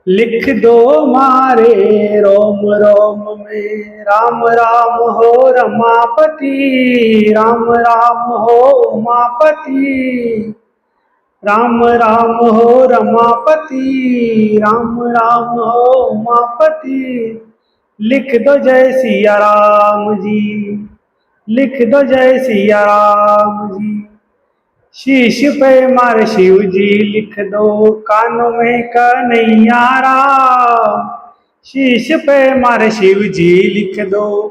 लिख दो मारे रोम रोम में, राम राम हो रमापति, राम राम हो उमापति, राम राम हो रमापति, राम राम हो उमापति। लिख दो जय सिया राम जी, लिख दो जय सिया राम जी। शीश पे मार शिव जी लिख दो, कानों में कन्हैया राम। शीश पे मार शिव जी लिख दो,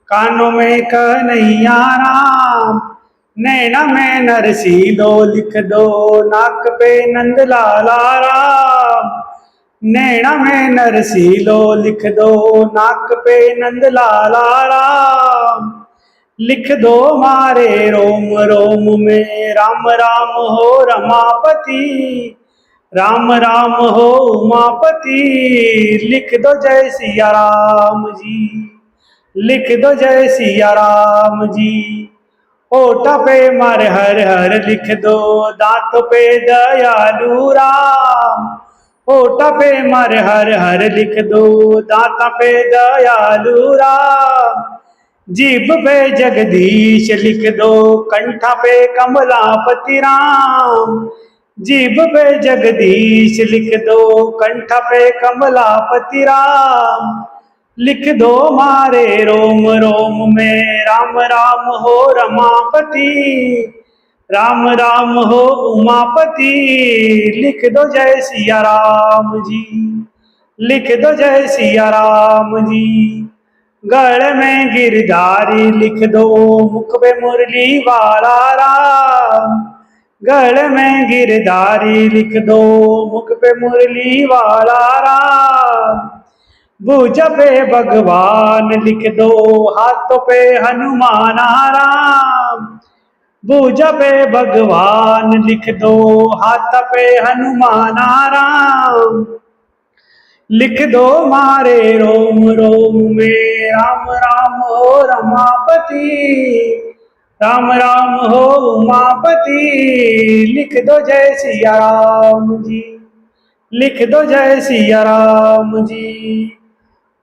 कानों में कन्हैया राम। नैना में नरसीलो लिख दो, नाक पे नंद लाला राम। नैना में नरसीलो लिख दो, नाक पे नंद लाला राम। लिख दो मारे रोम रोम में, राम राम हो रमापति, राम राम हो उमापति। लिख दो जय सिया राम जी, लिख दो जय सिया राम जी। होठ पे मार हर हर लिख दो, दांतों पे दयालु राम। होठ पे मार हर हर लिख दो, दांतों पे दयालु राम। जीभ पे जगदीश लिख दो, कंठा पे कमलापति राम। जीभ पे जगदीश लिख दो, कंठा पे कमलापति राम। लिख दो मारे रोम रोम में, राम राम हो रमापति, राम राम हो उमापति। लिख दो जय सिया राम जी, लिख दो जय सिया राम जी। गले में गिरधारी लिख दो, मुख पे मुरली वाला राम। गले में गिरधारी लिख दो, मुख पे मुरली वाला राम। भुज पे भगवान लिख दो, हाथों पे हनुमान राम। भुज पे भगवान लिख दो, हाथ पे हनुमान राम। लिख दो मारे रोम रोम में, राम राम हो रमापति, राम राम हो उमापति। लिख दो जय सिया राम जी, लिख दो जय सिया राम जी।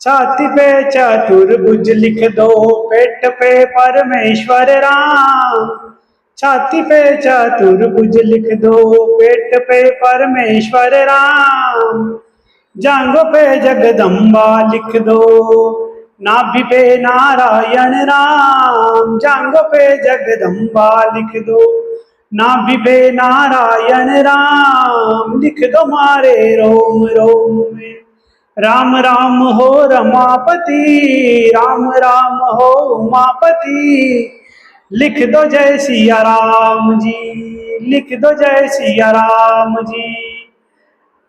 छाती पे चतुर्भुज लिख दो, पेट पे परमेश्वर राम। छाती पे चतुर्भुज लिख दो, पेट पे परमेश्वर राम। जांघों पे जगदम्बा लिख दो, नाभि पे नारायण राम। जांघों पे जगदम्बा लिख दो, नाभि पे नारायण राम। लिख दो मारे रोम रोम में, राम राम हो रमापति, राम राम हो उमापति। लिख दो जय सिया राम जी, लिख दो जय सिया राम जी।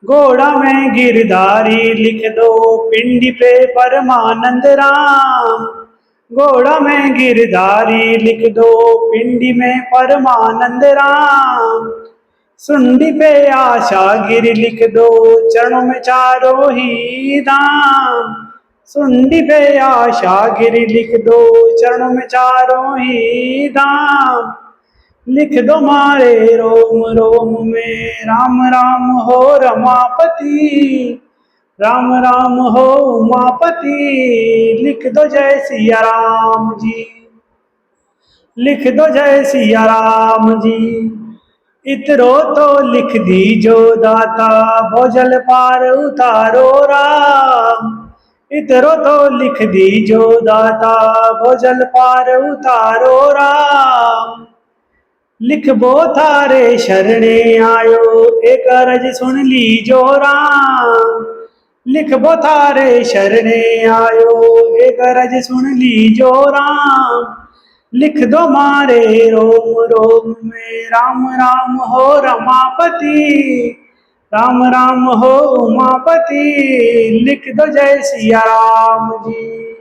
घोड़ा में गिरधारी लिख दो, पिंडी पे परमानंद राम। घोड़ा में गिरधारी लिख दो, पिंडी में परमानंद राम। सुंडी पे आशा गिर लिख दो, चरणों में चारों ही धाम। सुंडी पे आशा गिर लिख दो, चरणों में चारों ही धाम। लिख दो मारे रोम रोम में, राम राम हो रमापति, राम राम हो उमापति। लिख दो जय सिया राम जी, लिख दो जय सिया राम जी। इतरो तो लिख दीजो दाता, भोजल पार उतारो राम। इतरो तो लिख दीजो दाता, भोजल पार उतारो राम। लिखबो थारे शरणे आयो, एक अरज सुन लीजो राम। लिखबो थारे शरणे आयो, एक अरज सुन लीजो राम। लिख दो मारे रोम रोम में, राम राम हो रमापति, राम राम हो उमापति। लिख दो जय सिया राम जी।